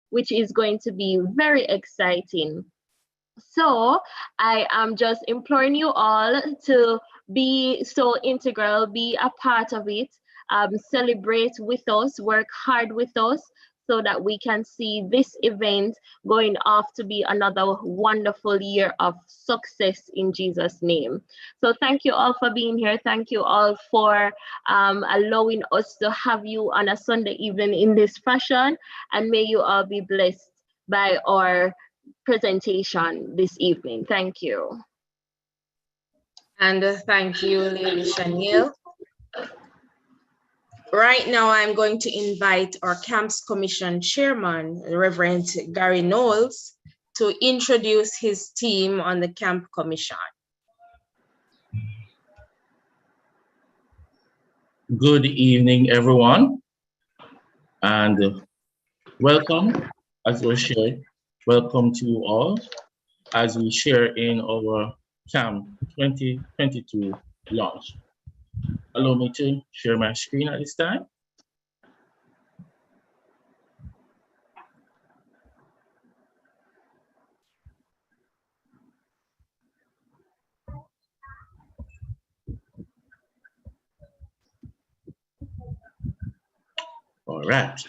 which is going to be very exciting. So I am just imploring you all to be so integral, be a part of it, celebrate with us, work hard with us, so that we can see this event going off to be another wonderful year of success in Jesus' name. So thank you all for being here. Thank you all for allowing us to have you on a Sunday evening in this fashion, and may you all be blessed by our presentation this evening. Thank you. And thank you, Lady Shaniel. Right now, I'm going to invite our Camps Commission Chairman, Reverend Gary Knowles, to introduce his team on the Camp Commission. Good evening, everyone, and welcome, as was shared. Welcome to all as we share in our Camp 2022 launch. Allow me to share my screen at this time. All right.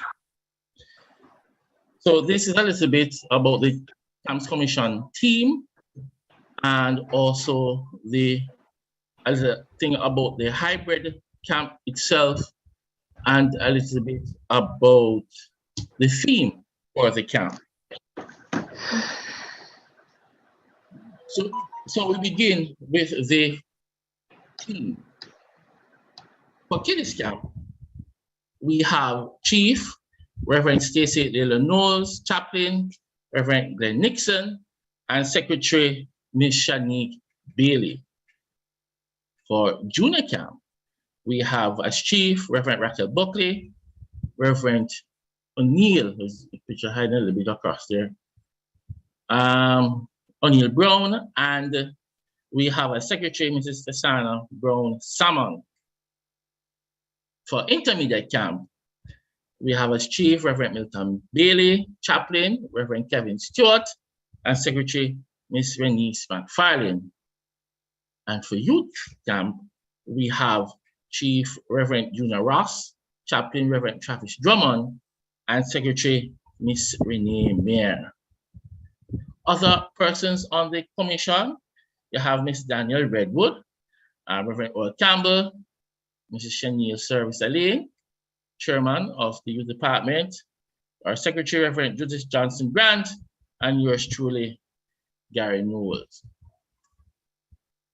So this is a little bit about the Camps Commission team, and also the thing about the hybrid camp itself, and a little bit about the theme for the camp. So we begin with the team. For Kiddies Camp, we have Chief Reverend Stacy Knowles, Chaplain Reverend Glenn Nixon, and Secretary Ms. Shanique Bailey. For Junior Camp, we have as Chief Reverend Raquel Buckley, Reverend O'Neill, who's the picture hiding a little bit across there, O'Neill Brown, and we have a Secretary, Mrs. Tasana Brown Salmon. For Intermediate Camp, we have as Chief Reverend Milton Bailey, Chaplain Reverend Kevin Stewart, and Secretary Ms. Renice McFarlane. And for Youth Camp, we have Chief Reverend Junior Ross, Chaplain Reverend Travis Drummond, and Secretary Ms. Renee Mayer. Other persons on the commission, you have Ms. Danielle Redwood, Reverend Earl Campbell, Mrs. Shaniel Service Alain, Chairman of the Youth Department, our Secretary Reverend Judith Johnson Grant, and yours truly, Gary Knowles.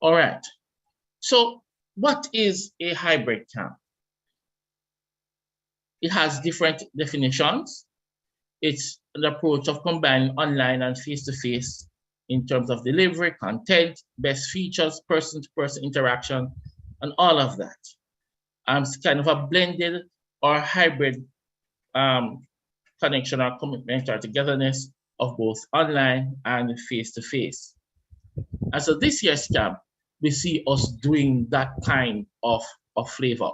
All right, so what is a hybrid camp? It has different definitions. It's an approach of combining online and face-to-face in terms of delivery, content, best features, person-to-person interaction, and all of that. It's kind of a blended or hybrid connection or commitment or togetherness of both online and face-to-face. And so this year's camp, we see us doing that kind of flavor.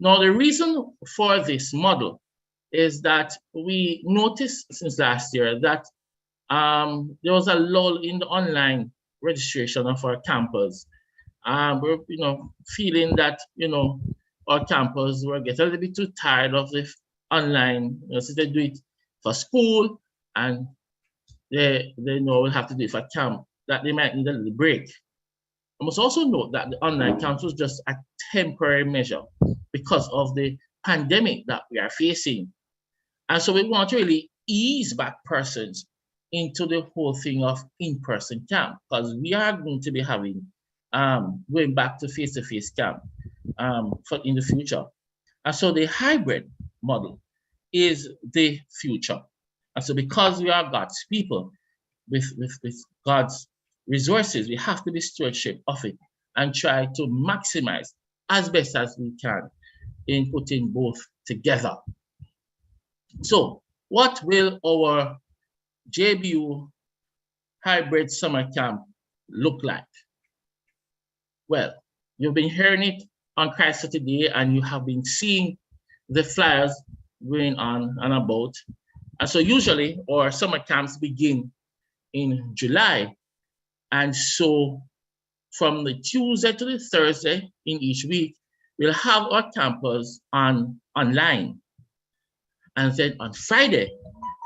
Now, the reason for this model is that we noticed since last year that there was a lull in the online registration of our campers. We're feeling that our campers were getting a little bit too tired of the online. So they do it for school, and they know we'll have to do it for camp, that they might need a little break. I must also note that the online camps was just a temporary measure because of the pandemic that we are facing. And so we want to really ease back persons into the whole thing of in-person camp, because we are going to be having going back to face-to-face camp in the future. And so the hybrid model is the future. And so because we are God's people with God's resources, we have to be stewardship of it and try to maximize as best as we can in putting both together. So what will our JBU hybrid summer camp look like? Well, you've been hearing it on Christ today, and you have been seeing the flyers going on and about. And so usually our summer camps begin in July. And so from the Tuesday to the Thursday in each week, we'll have our campers online. And then on Friday,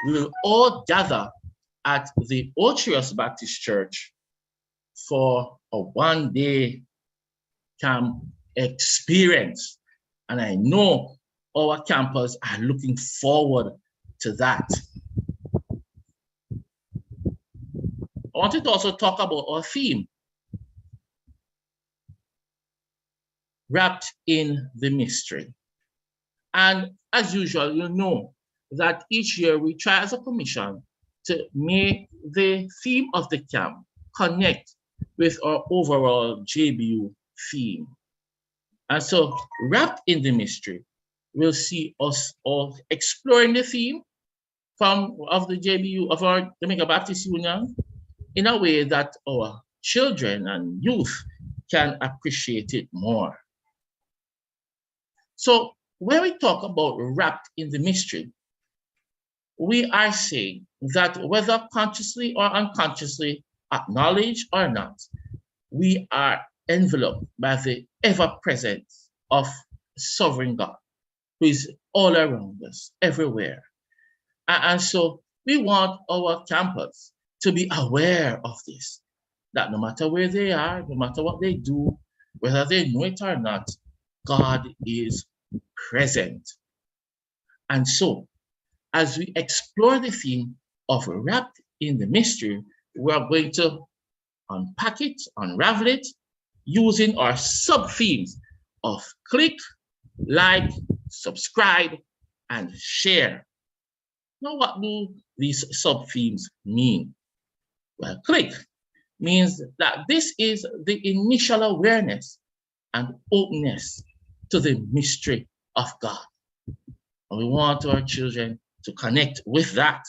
we will all gather at the Otrius Baptist Church for a one-day camp experience. And I know our campers are looking forward to that. I wanted to also talk about our theme, wrapped in the mystery. And as usual, you know that each year we try as a commission to make the theme of the camp connect with our overall JBU theme. And so wrapped in the mystery, we'll see us all exploring the theme of the JBU, of our Jamaica Baptist Union, in a way that our children and youth can appreciate it more. So when we talk about wrapped in the mystery, we are saying that whether consciously or unconsciously, acknowledged or not, we are enveloped by the ever-presence of sovereign God, who is all around us, everywhere. And so we want our campers to be aware of this, that no matter where they are, no matter what they do, whether they know it or not, God is present. And so, as we explore the theme of wrapped in the mystery, we are going to unpack it, unravel it, using our sub-themes of click, like, subscribe, and share. Now, what do these sub-themes mean? Well, click means that this is the initial awareness and openness to the mystery of God. And we want our children to connect with that.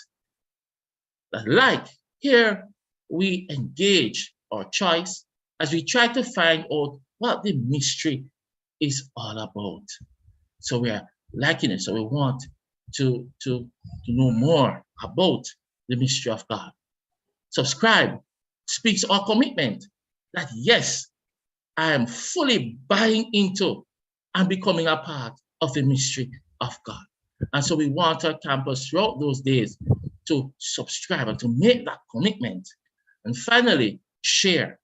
Like, here we engage our choice as we try to find out what the mystery is all about. So we are liking it. So we want to know more about the mystery of God. Subscribe speaks our commitment that yes, I am fully buying into and becoming a part of the mystery of God. And so we want our campus throughout those days to subscribe and to make that commitment. And finally, share,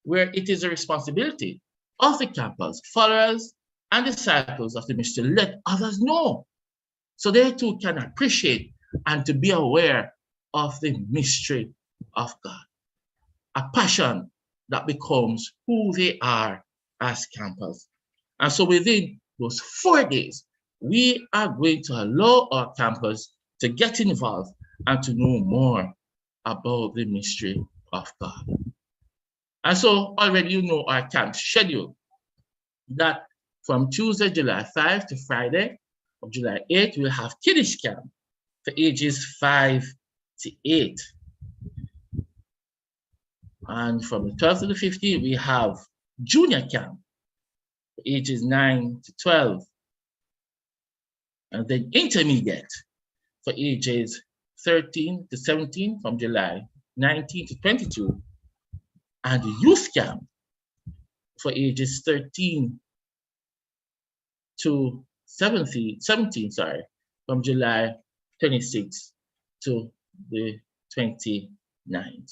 where it is a responsibility of the campus, followers, and disciples of the mystery to let others know, so they too can appreciate and to be aware of the mystery of God. A passion that becomes who they are as campers. And so within those 4 days, we are going to allow our campers to get involved and to know more about the mystery of God. And so already you know our camp schedule, that from Tuesday, July 5 to Friday, of July 8, we'll have Kiddish camp for ages 5 to 8. And from the 12th to the 15th, we have junior camp for ages 9 to 12. And then intermediate for ages 13 to 17 from July 19 to 22. And youth camp for ages 13 to 17, from July 26 to the 29th.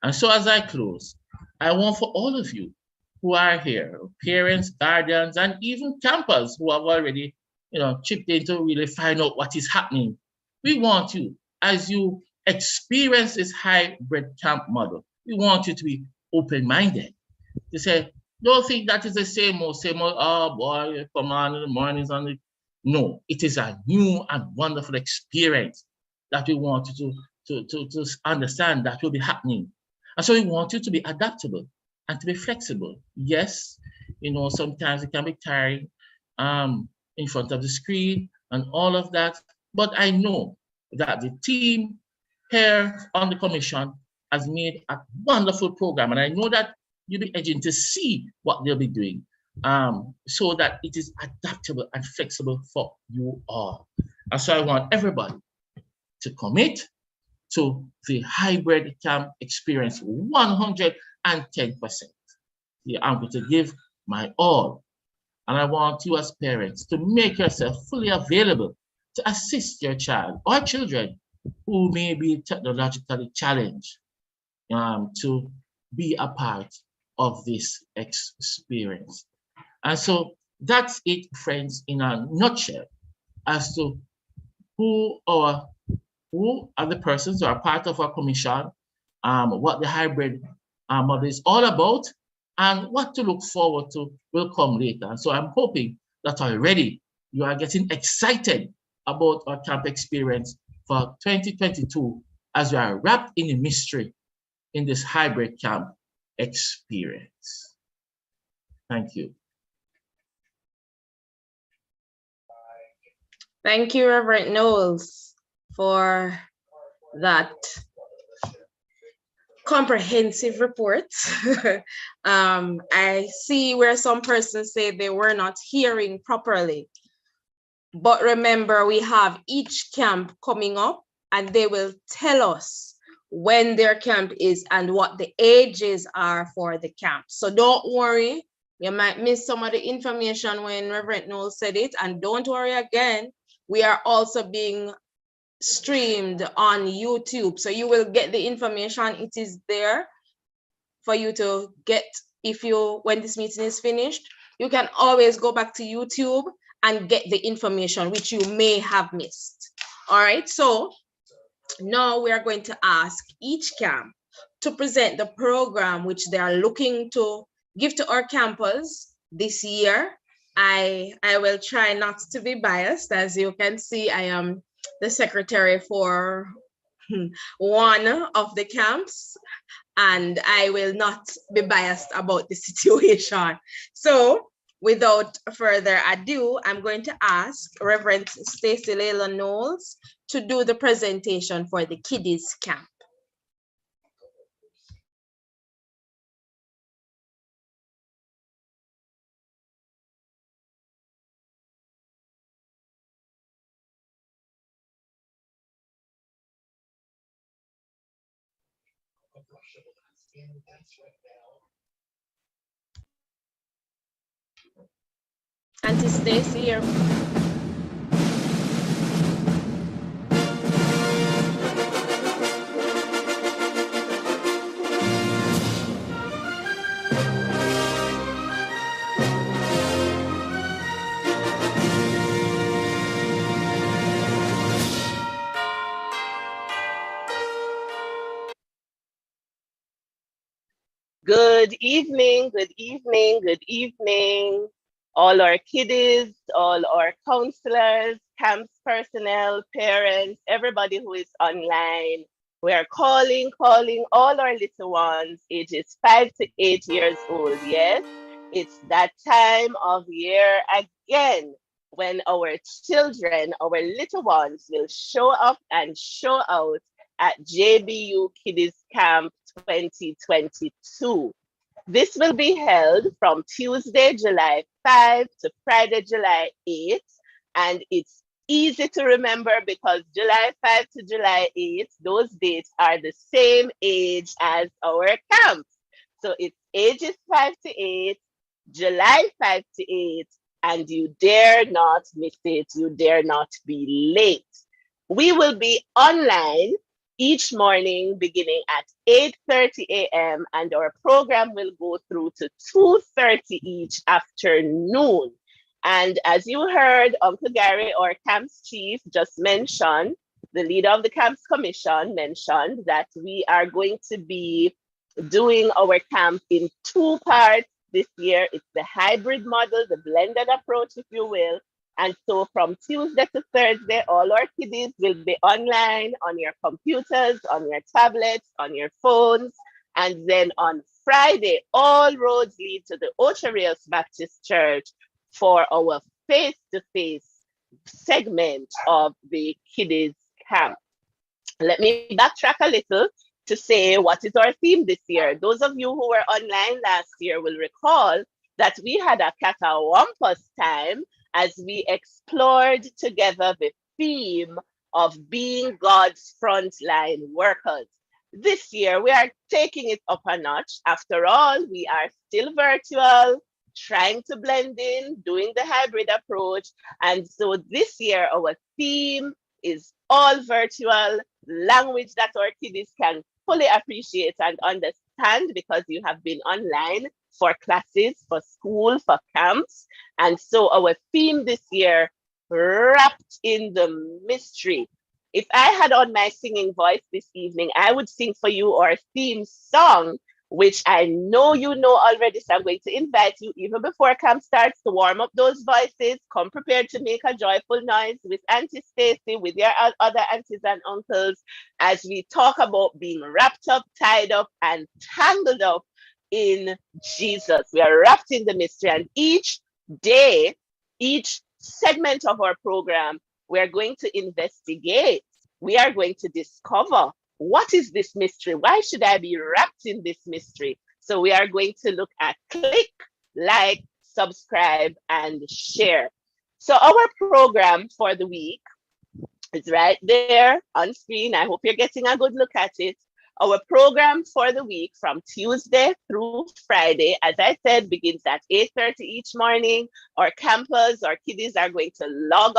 And so as I close, I want for all of you who are here, parents, guardians, and even campers who have already chipped in to really find out what is happening. We want you, as you experience this hybrid camp model, we want you to be open-minded, to say, don't think that is the same old, oh boy, come on in the mornings on the. No, it is a new and wonderful experience that we want you to understand that will be happening. And so we want you to be adaptable and to be flexible. Yes, sometimes it can be tiring in front of the screen and all of that. But I know that the team here on the commission has made a wonderful program. And I know that you'll be edging to see what they'll be doing so that it is adaptable and flexible for you all. And so I want everybody to commit to the hybrid camp experience 110%. I'm going to give my all. And I want you as parents to make yourself fully available to assist your child or children who may be technologically challenged to be a part of this experience. And so that's it, friends, in a nutshell, as to who are the persons who are part of our commission, what the hybrid model is all about, and what to look forward to will come later. So I'm hoping that already you are getting excited about our camp experience for 2022 as we are wrapped in the mystery in this hybrid camp experience. Thank you. Thank you, Reverend Knowles, for that comprehensive report. I see where some persons say they were not hearing properly. But remember, we have each camp coming up and they will tell us when their camp is and what the ages are for the camp. So don't worry, you might miss some of the information when Reverend Knowles said it. And don't worry again, we are also being streamed on YouTube. So you will get the information. It is there for you to get when this meeting is finished. You can always go back to YouTube and get the information which you may have missed. All right, so now we are going to ask each camp to present the program which they are looking to give to our campus this year. I will try not to be biased. As you can see, I am the secretary for one of the camps, and I will not be biased about the situation. So without further ado, I'm going to ask Reverend Stacey Layla Knowles to do the presentation for the kiddies camp. Auntie Stacey here. Good evening, good evening, good evening, all our kiddies, all our counselors, camps personnel, parents, everybody who is online. We are calling all our little ones, ages 5 to 8 years old. Yes, it's that time of year again when our children, our little ones will show up and show out at JBU Kiddies Camp 2022. This will be held from Tuesday, July 5 to Friday, July 8. And it's easy to remember because July 5 to July 8, those dates are the same age as our camps. So it's ages 5 to 8, July 5 to 8, and you dare not miss it. You dare not be late. We will be online each morning beginning at 8:30 a.m. and our program will go through to 2:30 each afternoon. And as you heard, Uncle Gary, our camps chief, just mentioned, the leader of the camps commission mentioned that we are going to be doing our camp in 2 parts this year. It's the hybrid model, the blended approach, if you will. And so from Tuesday to Thursday, all our kiddies will be online on your computers, on your tablets, on your phones. And then on Friday, all roads lead to the Ocho Rios Baptist Church for our face-to-face segment of the kiddies camp. Let me backtrack a little to say what is our theme this year. Those of you who were online last year will recall that we had a catawampus time as we explored together the theme of being God's frontline workers. This year, we are taking it up a notch. After all, we are still virtual, trying to blend in, doing the hybrid approach. And so this year, our theme is all virtual, language that our kiddies can fully appreciate and understand because you have been online for classes, for school, for camps. And so our theme this year, wrapped in the mystery. If I had on my singing voice this evening, I would sing for you our theme song, which I know you know already. So I'm going to invite you, even before camp starts, to warm up those voices. Come prepared to make a joyful noise with Auntie Stacy, with your other aunties and uncles, as we talk about being wrapped up, tied up, and tangled up in Jesus. We are wrapped in the mystery, and each day, each segment of our program, we are going to investigate. We are going to discover, what is this mystery? Why should I be wrapped in this mystery? So we are going to look at click, like, subscribe, and share. So our program for the week is right there on screen. I hope you're getting a good look at it. Our program for the week from Tuesday through Friday, as I said, begins at 8:30 each morning. Our campers, our kiddies are going to log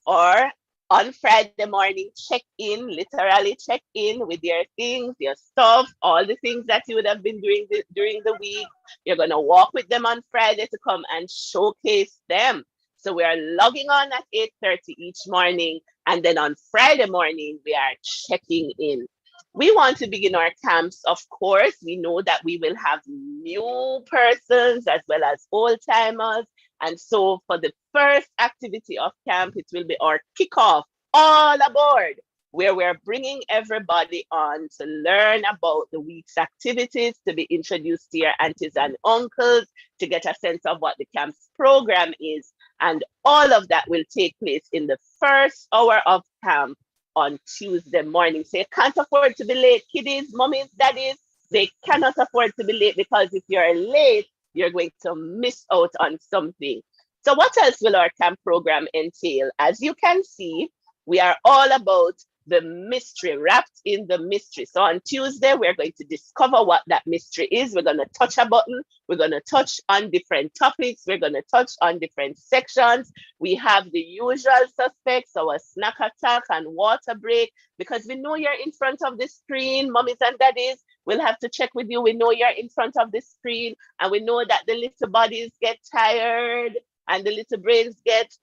on Friday morning, check in, literally check in with your things, your stuff, all the things that you would have been doing during the week. You're going to walk with them on Friday to come and showcase them. So we are logging on at 8:30 each morning. And then on Friday morning, we are checking in. We want to begin our camps, of course. We know that we will have new persons as well as old timers. And so for the first activity of camp, it will be our kickoff, all aboard, where we're bringing everybody on to learn about the week's activities, to be introduced to your aunties and uncles, to get a sense of what the camp's program is. And all of that will take place in the first hour of camp on Tuesday morning. So you can't afford to be late, kiddies, mummies, daddies. They cannot afford to be late, because if you're late, you're going to miss out on something. So what else will our camp program entail? As you can see, we are all about the mystery, wrapped in the mystery. So on Tuesday, we're going to discover what that mystery is. We're going to touch a button. We're going to touch on different topics. We're going to touch on different sections. We have the usual suspects, our snack attack and water break, because we know you're in front of the screen, mommies and daddies. We'll have to check with you. We know you're in front of the screen, and we know that the little bodies get tired and the little brains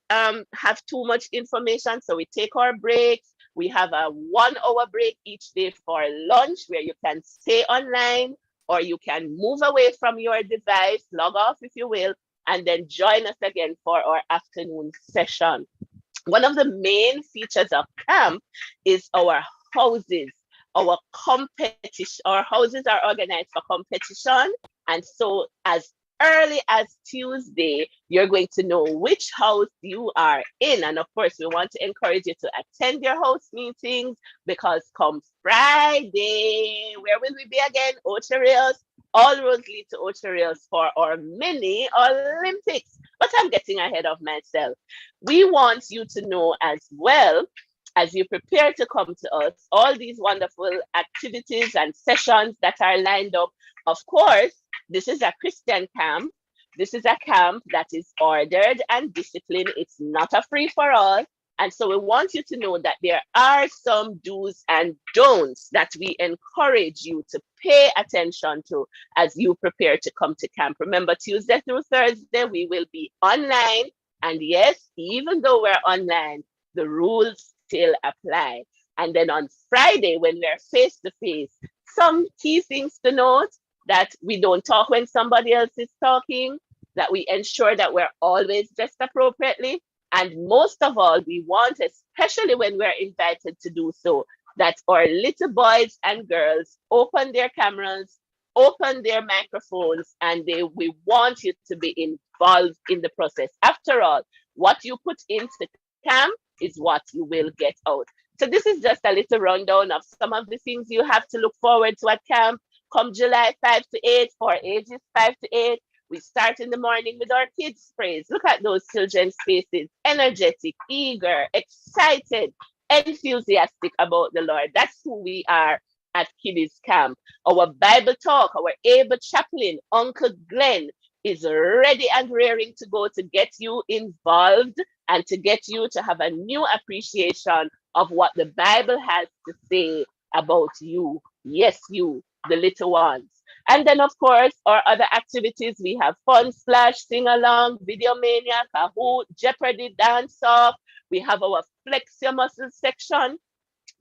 have too much information. So we take our breaks. We have a 1 hour break each day for lunch, where you can stay online or you can move away from your device, log off if you will, and then join us again for our afternoon session. One of the main features of camp is our houses. Our competition, our houses are organized for competition. And so as early as Tuesday, you're going to know which house you are in. And of course, we want to encourage you to attend your house meetings, because come Friday, where will we be again? Ocho Rios. All roads lead to Ocho Rios for our mini Olympics. But I'm getting ahead of myself. We want you to know as well, as you prepare to come to us, all these wonderful activities and sessions that are lined up. Of course, this is a Christian camp. This is a camp that is ordered and disciplined. It's not a free for all. And so we want you to know that there are some do's and don'ts that we encourage you to pay attention to as you prepare to come to camp. Remember, Tuesday through Thursday, we will be online. And yes, even though we're online, the rules still apply. And then on Friday, when we're face to face, some key things to note: that we don't talk when somebody else is talking, that we ensure that we're always dressed appropriately. And most of all, we want, especially when we're invited to do so, that our little boys and girls open their cameras, open their microphones, and we want you to be involved in the process. After all, what you put into camp is what you will get out. So this is just a little rundown of some of the things you have to look forward to at camp. Come July 5 to 8, for ages 5 to 8, we start in the morning with our kids' praise. Look at those children's faces, energetic, eager, excited. enthusiastic about the Lord. That's who we are at Kiddies Camp. Our Bible talk, our able chaplain, Uncle Glenn, is ready and raring to go to get you involved and to get you to have a new appreciation of what the Bible has to say about you. Yes, you, the little ones. And then, of course, our other activities, we have Fun Splash, Sing Along, Video Mania, Kahoot, Jeopardy, Dance Off. We have our Flex Your Muscles section,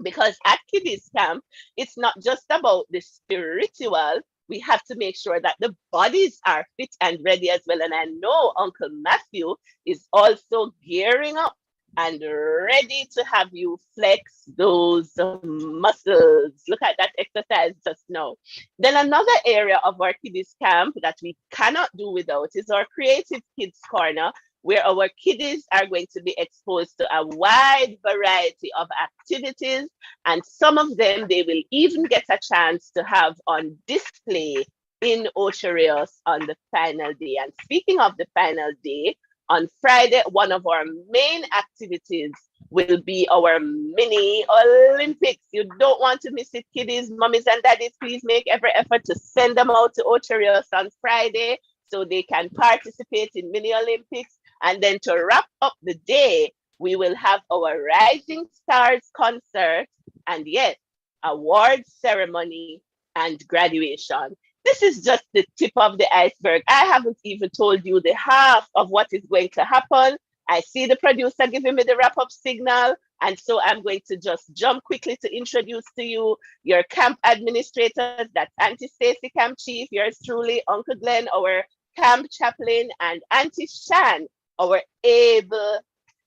because at Kiddies Camp, it's not just about the spiritual. We have to make sure that the bodies are fit and ready as well. And I know Uncle Matthew is also gearing up and ready to have you flex those muscles. Look at that exercise just now. Then another area of our Kiddies Camp that we cannot do without is our Creative Kids Corner, where our kiddies are going to be exposed to a wide variety of activities. And some of them they will even get a chance to have on display in Osherios on the final day. And speaking of the final day, on Friday, one of our main activities will be our mini Olympics. You don't want to miss it, kiddies, mummies and daddies. Please make every effort to send them out to Osherios on Friday so they can participate in mini Olympics. And then to wrap up the day, we will have our Rising Stars concert and yes, awards ceremony and graduation. This is just the tip of the iceberg. I haven't even told you the half of what is going to happen. I see the producer giving me the wrap-up signal. And so I'm going to just jump quickly to introduce to you your camp administrators. That's Auntie Stacy, camp chief, yours truly, Uncle Glenn, our camp chaplain, and Auntie Shan, our able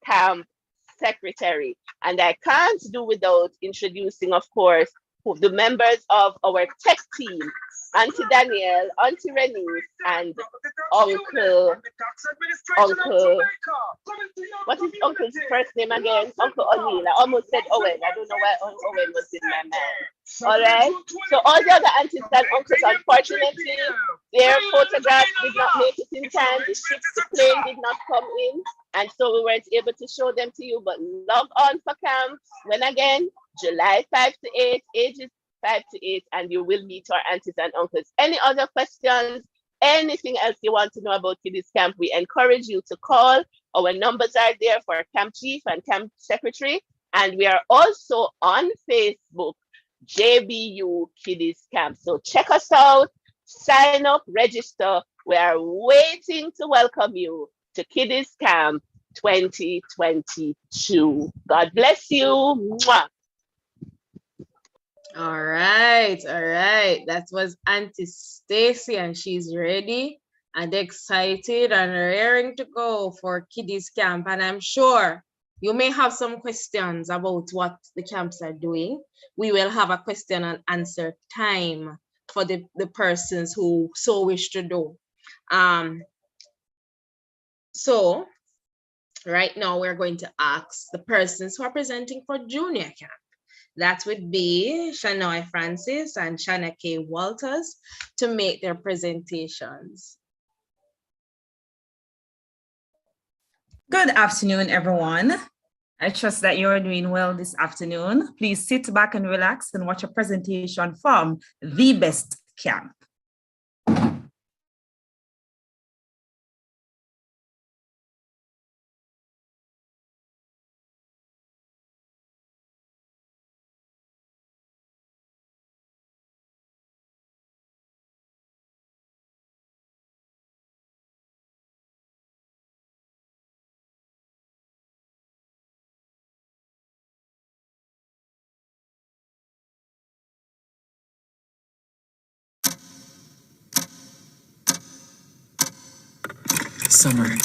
camp secretary. And I can't do without introducing, of course, the members of our tech team, Auntie Danielle, Auntie Renee, and Uncle, what is Uncle's first name again? Uncle O'Neill. I almost said Owen. I don't know why Owen was in my mind. All right. So all the other aunties and uncles, unfortunately, their photographs did not make it in time. The plane did not come in. And so we weren't able to show them to you, but log on for camp. When again, July 5 to 8, ages 5 to 8, and you will meet our aunties and uncles. Any other questions, anything else you want to know about Kiddies Camp, we encourage you to call. Our numbers are there for camp chief and camp secretary. And we are also on Facebook, JBU Kiddies Camp. So check us out, sign up, register. We are waiting to welcome you to Kiddies Camp 2022. God bless you. Mwah. All right. That was Auntie Stacy, and she's ready and excited and raring to go for Kiddies Camp. And I'm sure you may have some questions about what the camps are doing. We will have a question and answer time for the persons who so wish to do. So right now we're going to ask the persons who are presenting for Junior Camp. That would be Shanoy Francis and Shana K. Walters to make their presentations. Good afternoon, everyone. I trust that you're doing well this afternoon. Please sit back and relax and watch a presentation from The Best Camp. Summer.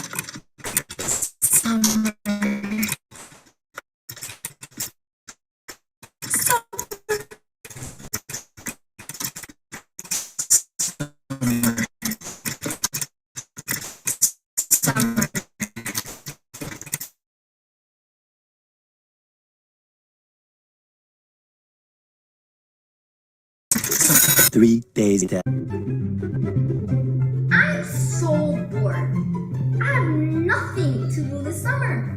3 days later. I'm so bored. I have nothing to do this summer.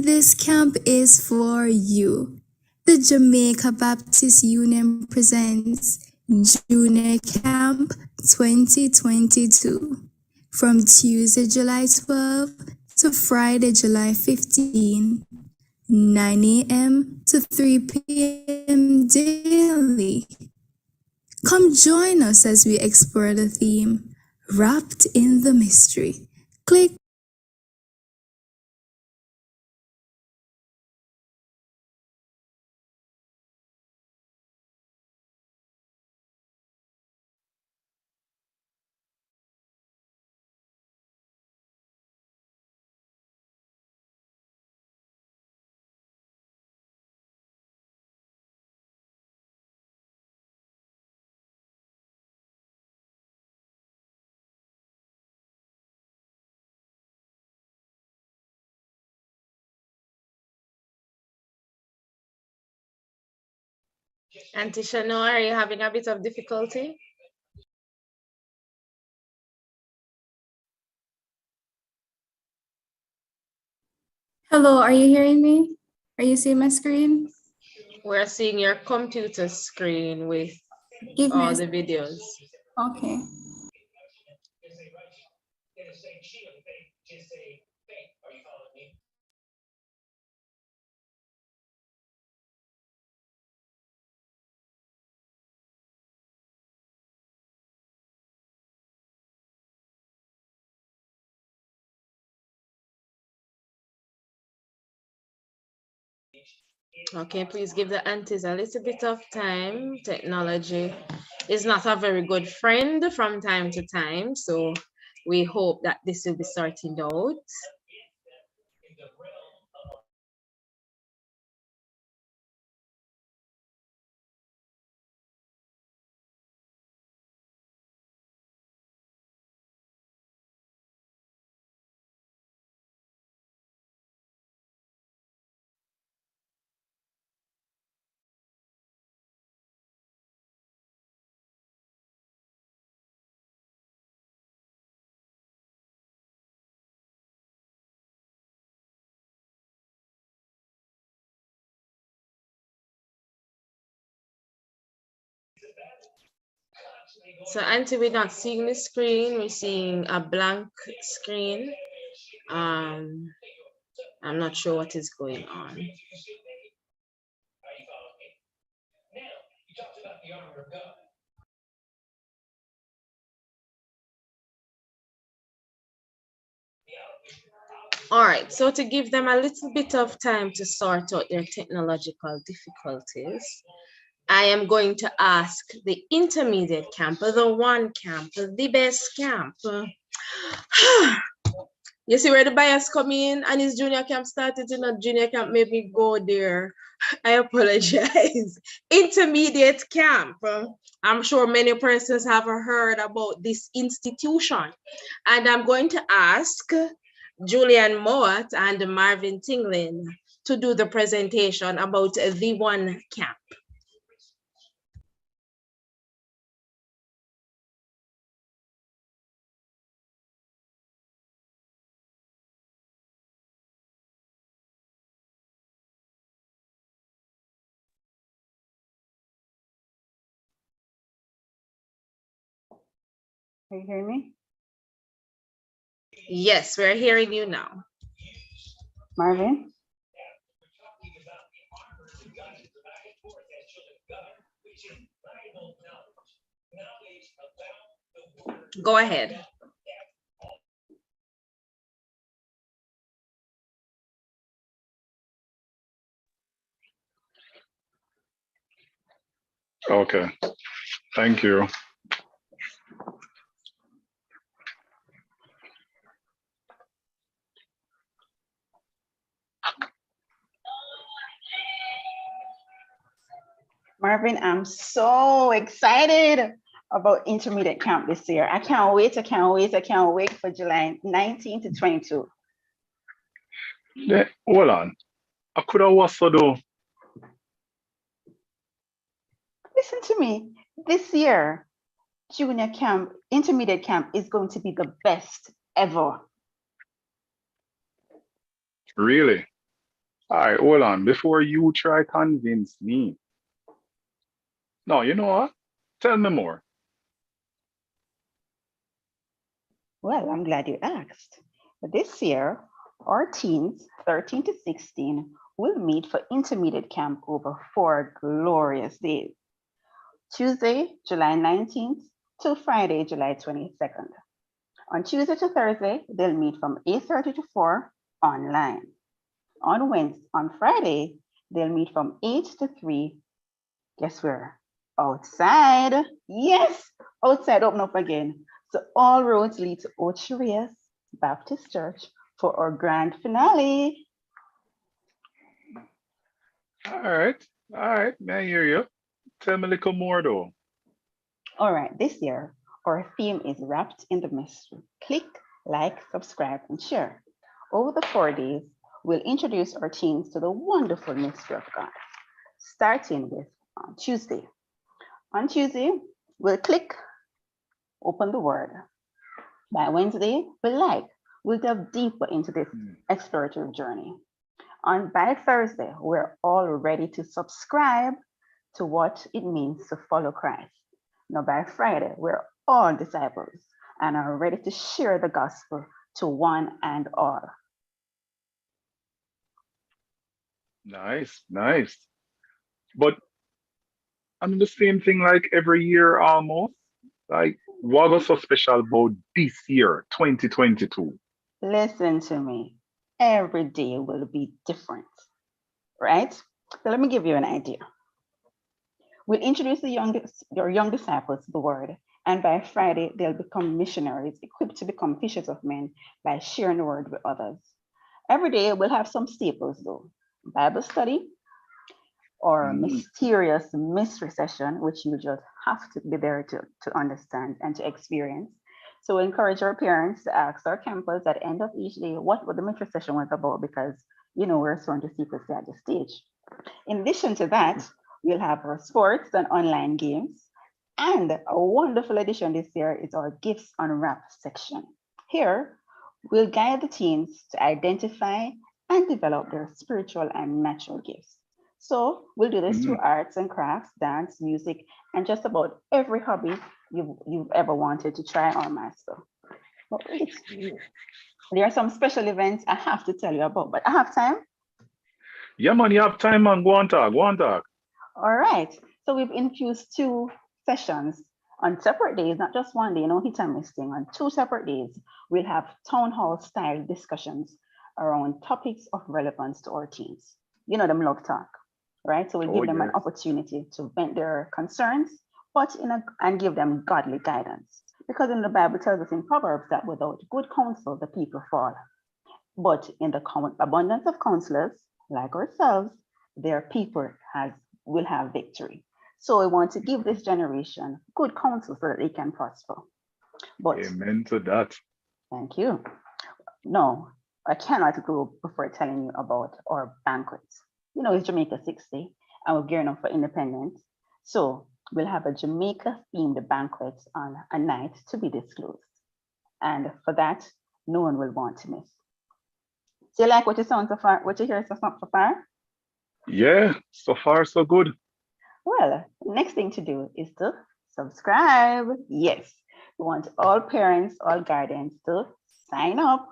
This camp is for you. The Jamaica Baptist Union presents Junior Camp 2022 from Tuesday, July 12 to Friday, July 15, 9 a.m. to 3 p.m. daily. Come join us as we explore the theme, Wrapped in the Mystery. Click. Auntie Shanoa, are you having a bit of difficulty? Hello, are you hearing me? Are you seeing my screen? We're seeing your computer screen with Give me all a the videos. Okay. Okay, please give the aunties a little bit of time. Technology is not a very good friend from time to time, so we hope that this will be sorted out. So auntie, we're not seeing the screen, we're seeing a blank screen. I'm not sure what is going on. All right, so to give them a little bit of time to sort out their technological difficulties, I am going to ask the intermediate camp, the one camp, the best camp. You see where the bias come in, and his junior camp started in a junior camp, made me go there. I apologize. Intermediate camp. I'm sure many persons have heard about this institution. And I'm going to ask Julian Mott and Marvin Tinglin to do the presentation about the one camp. Can you hear me? Yes, we're hearing you now. Marvin? Go ahead. Okay, thank you. Marvin, I'm so excited about intermediate camp this year. I can't wait for July 19 to 22. Hold on. I could have also do. Listen to me. This year, junior camp, intermediate camp is going to be the best ever. Really? All right, hold on. Before you try convince me. No, you know what? Tell me more. Well, I'm glad you asked. This year, our teens, 13 to 16, will meet for intermediate camp over 4 glorious days. Tuesday, July 19th to Friday, July 22nd. On Tuesday to Thursday, they'll meet from 8:30 to 4 online. On Friday, they'll meet from 8 to 3. Guess where? Outside. Yes, outside, open up again. So all roads lead to Ocherias Baptist Church for our grand finale. All right, may I hear you? Tell me a little more though. All right, this year, our theme is wrapped in the mystery. Click, like, subscribe, and share. Over the 4 days, we'll introduce our teens to the wonderful mystery of God, starting with Tuesday. On Tuesday, we'll click, open the word. By Wednesday, we'll delve deeper into this exploratory journey. By Thursday, we're all ready to subscribe to what it means to follow Christ. Now, by Friday, we're all disciples and are ready to share the gospel to one and all. Nice. But I'm the same thing like every year almost. Like, what was so special about this year, 2022? Listen to me. Every day will be different, right? So let me give you an idea. We'll introduce your young disciples to the word, and by Friday, they'll become missionaries equipped to become fishers of men by sharing the word with others. Every day, we'll have some staples though. Bible study, or mysterious mystery session, which you just have to be there to understand and to experience. So we encourage our parents to ask our campers at the end of each day what the mystery session was about, because we're sworn to secrecy at the stage. In addition to that, we'll have our sports and online games. And a wonderful addition this year is our Gifts Unwrapped section. Here, we'll guide the teens to identify and develop their spiritual and natural gifts. So we'll do this through arts and crafts, dance, music, and just about every hobby you've ever wanted to try or master. But wait, there are some special events I have to tell you about, but I have time? Yeah, man, you have time, man. Go on talk. All right. So we've infused 2 sessions on separate days, not just one day, no hit and miss thing. On 2 separate days, we'll have town hall style discussions around topics of relevance to our teens. Them love talk, right? So we'll give them an opportunity to vent their concerns, but and give them godly guidance. Because in the Bible tells us in Proverbs that without good counsel, the people fall. But in the abundance of counselors, like ourselves, their people will have victory. So we want to give this generation good counsel so that they can prosper. But amen to that. Thank you. No, I cannot go before telling you about our banquets. It's Jamaica 60, and we're gearing up for independence. So we'll have a Jamaica-themed banquet on a night to be disclosed. And for that, no one will want to miss. Do you like what you sound so far? What you hear so far? Yeah, so far so good. Well, next thing to do is to subscribe. Yes, we want all parents, all guardians to sign up.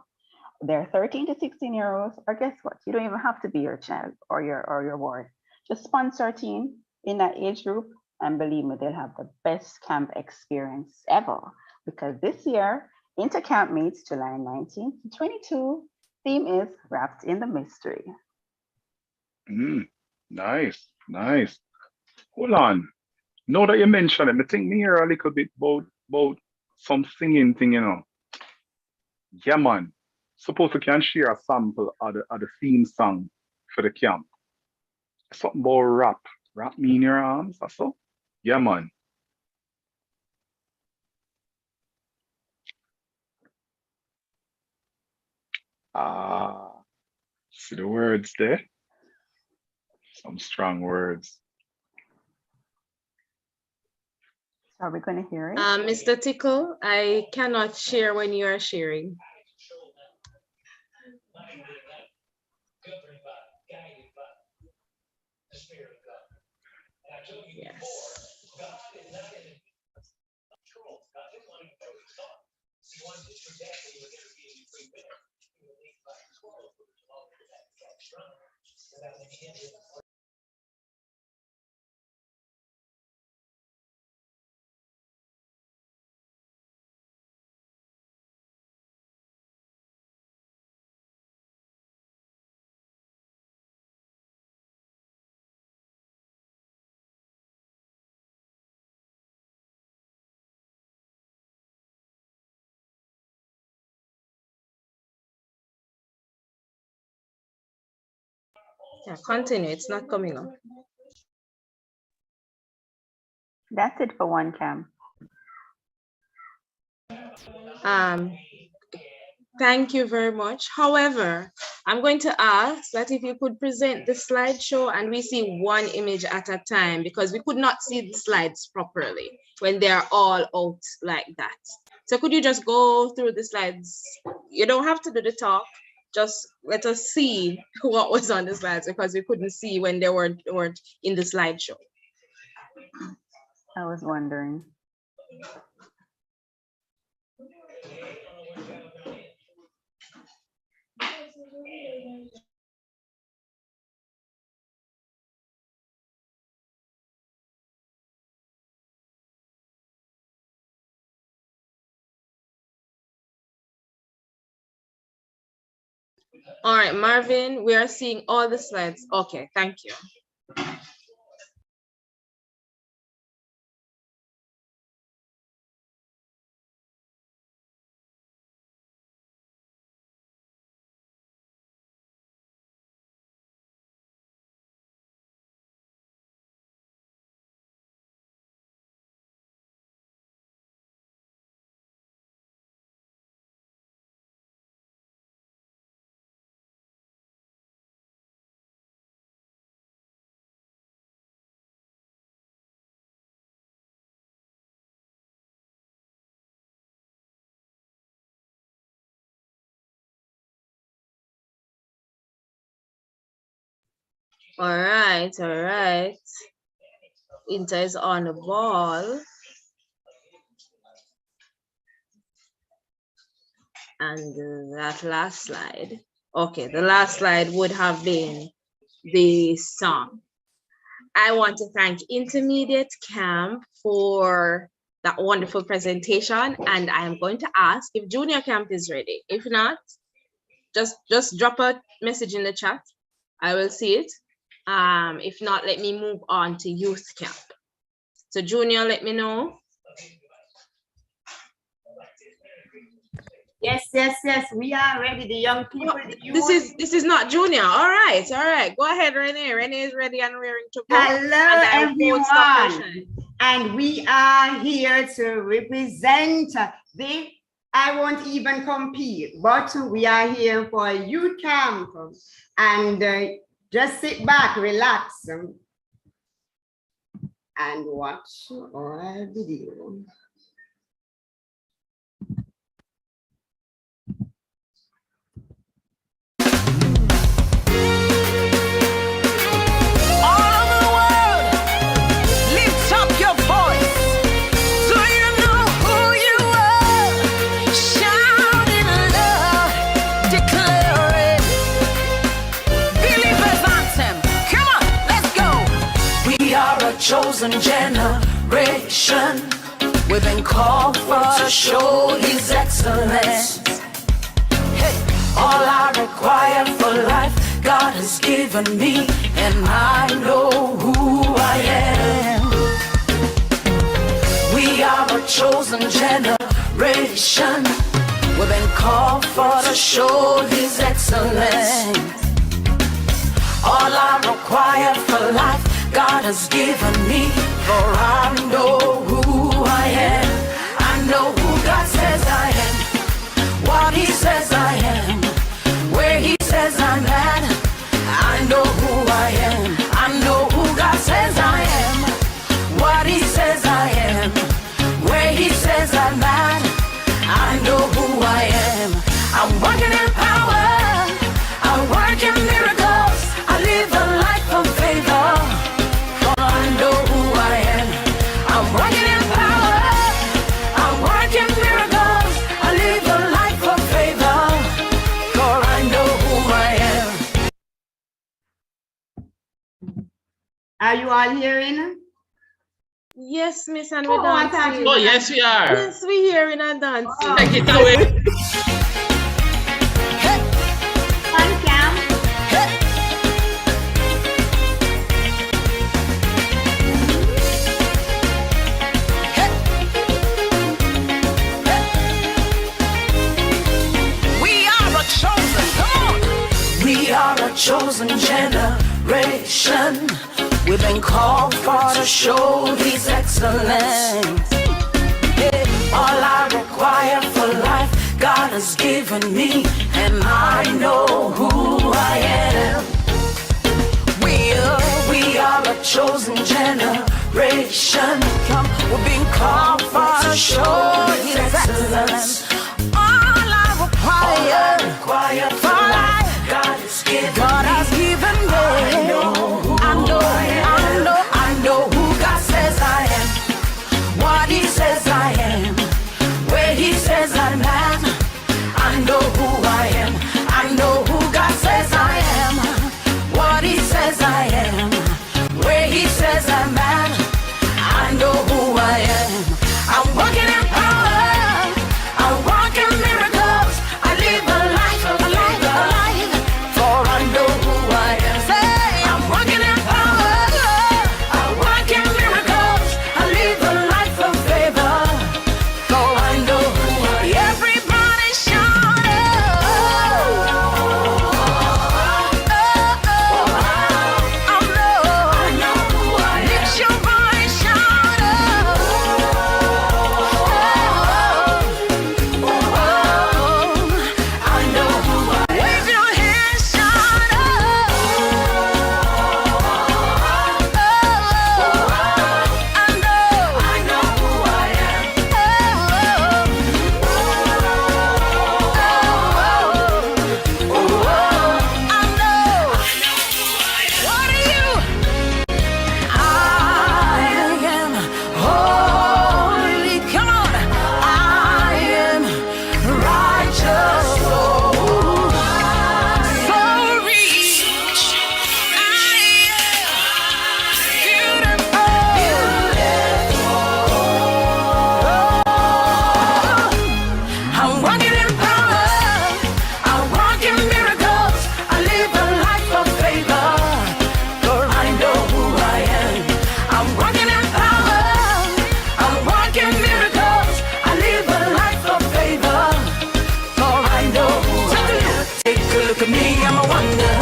They're 13 to 16-year-olds, or guess what? You don't even have to be your child or your ward. Just sponsor a team in that age group, and believe me, they'll have the best camp experience ever. Because this year, Intercamp meets July 19th to 22. Theme is Wrapped in the Mystery. Nice. Hold on. Now that you mentioned it, I think me hear a little bit about some singing thing, Yeah, man. Suppose we can share a sample of the theme song for the camp. Something about rap me in your arms or so. Yeah, man. See the words there? Some strong words. Are we going to hear it? Mr. Tickle, I cannot share when you are sharing. Yes. Yeah, continue. It's not coming up. That's it for one cam. Thank you very much. However, I'm going to ask that if you could present the slideshow and we see one image at a time, because we could not see the slides properly when they're all out like that. So could you just go through the slides? You don't have to do the talk. Just let us see what was on the slides, because we couldn't see when they weren't in the slideshow. I was wondering. All right, Marvin, we are seeing all the slides. Okay, thank you. All right, all right. Inter is on the ball. And that last slide. Okay, the last slide would have been the song. I want to thank Intermediate Camp for that wonderful presentation. And I am going to ask if Junior Camp is ready. If not, just drop a message in the chat. I will see it. If not, let me move on to Youth Camp. So Junior, let me know. Yes, we are ready. The young people. This is not Junior. All right. Go ahead, Renee. Renee is ready and raring to go. Hello, everyone. And we are here to represent I won't even compete, but we are here for a youth camp. And just sit back, relax, and watch our video. Chosen generation, we've been called for to show His excellence. Hey, all I require for life, God has given me, and I know who I am. We are a chosen generation, we've been called for to show His excellence. All I require for life, God has given me, for I know who I am. I know who God says I am, what He says I am, where He says I'm at. I know who I am. I know who God says I am, what He says I am, where He says I'm at. I know who I am. I'm working in power, I work in miracles, I live a life of favor. I know who Are you all hearing? Yes, Miss, and we Oh, I thought dancing. you Oh, yes, we are. Yes, we hearing and dancing. Oh. Take it away. One camp. We are a chosen, come on. We are a chosen generation. We've been called for to show His excellence. Yeah. All I require for life, God has given me, and I know who I am. We are a chosen generation. Come, we've been called for to show His excellence. All I require for life, God has given me. I know who God says I am, what He says I am, where He says I'm at. I know who I am. I know who God says I am, what He says I am, where He says I'm at. I know who I am. I'm walking in power. I'm walking miracles. I live a life of life. For I know who I am. Say, I'm walking in power. I walk in miracles. I live a life of favor. For I know who I am. Everybody shout I know who I am. Lift your voice, shout I know who I am. Wave your hands, shout I know who I am. What are you? I am holy. Come on. I am righteous. So rich. I am beautiful. I'm walking in power. I walk in miracles. I live a life of favor. For I know who I am. I'm walking in power. I'm walking miracles. I live a life of favor. For I know who I am. Take a look at me, I'm a wonder.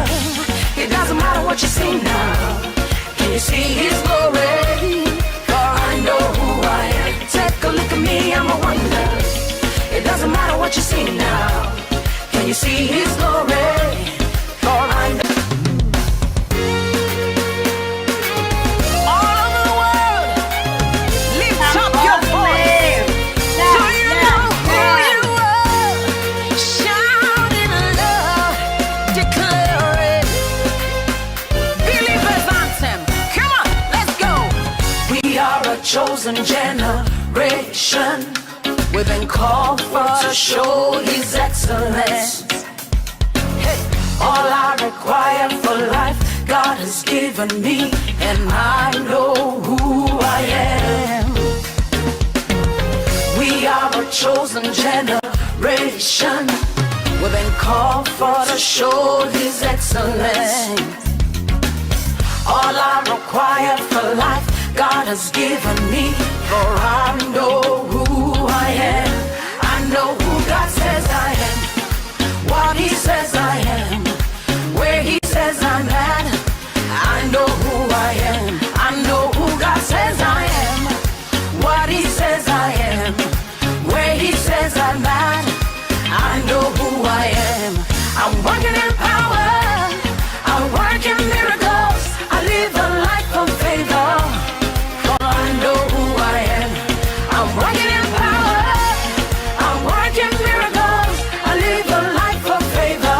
It doesn't matter what you see now. Can you see His glory? For I know who I am. Take a look at me, I'm a wonder. It doesn't matter what you see now. Can you see His glory? For I know. All over the world, lift up your voice. Do you know who you are? Shout in love, declare it. Believers anthem. Come on, let's go. We are a chosen generation. We've been called for to show His excellence. Hey, all I require for life, God has given me, and I know who I am. We are a chosen generation. We've been called for to show His excellence. All I require for life, God has given me, for I know who I am. I know who God says I am, what He says I am, where He says I'm at. I know who I am. I know who God says I am, what He says I am, where He says I'm at. I know who I am. I'm working in power. I'm working miracles. I live a life of favor. For I know who I am. I'm working in power. I'm working miracles. I live a life of favor.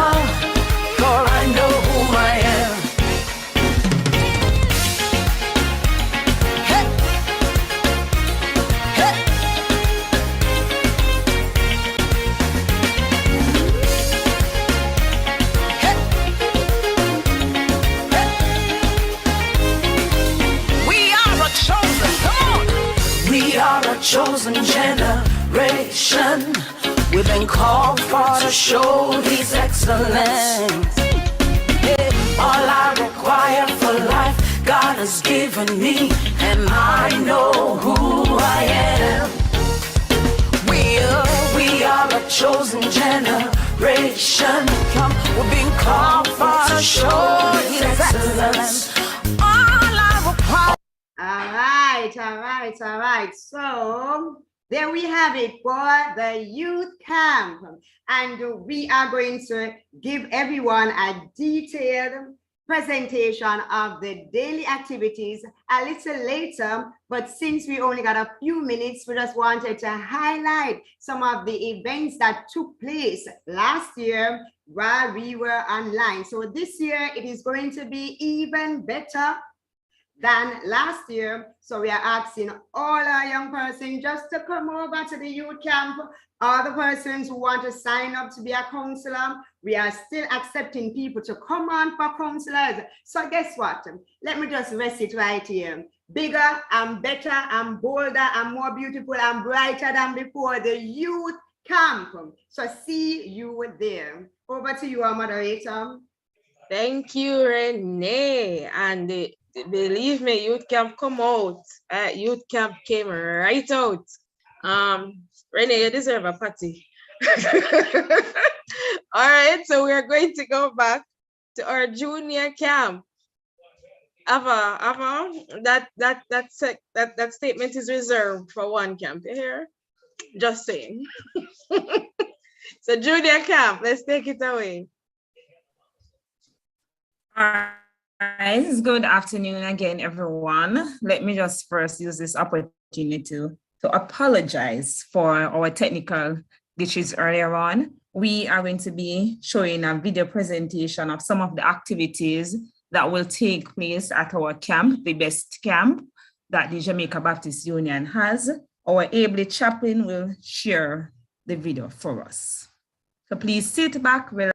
chosen generation. We've been called for to show His excellence. Yeah, all I require for life, God has given me, and I know who I am. We are a chosen generation. Come, we've been called for to show His excellence. All I require. All right. So there we have it for the youth camp. And we are going to give everyone a detailed presentation of the daily activities a little later. But since we only got a few minutes, we just wanted to highlight some of the events that took place last year while we were online. So this year it is going to be even better than last year. So we are asking all our young persons just to come over to the youth camp. All the persons who want to sign up to be a counselor, we are still accepting people to come on for counselors. So guess what? Let me just rest it right here. Bigger and better and bolder and more beautiful and brighter than before, the youth camp. So see you there. Over to you, our moderator. Thank you, Renee. And believe me, youth camp come out. Youth camp came right out. Renee, you deserve a party. All right, so we are going to go back to our junior camp. Ava, that statement is reserved for one camp. You hear? Just saying. So junior camp, let's take it away. All right, good afternoon again, everyone. Let me just first use this opportunity to apologize for our technical glitches earlier on. We are going to be showing a video presentation of some of the activities that will take place at our camp, the best camp that the Jamaica Baptist Union has. Our Ably chaplain will share the video for us. So please sit back, relax.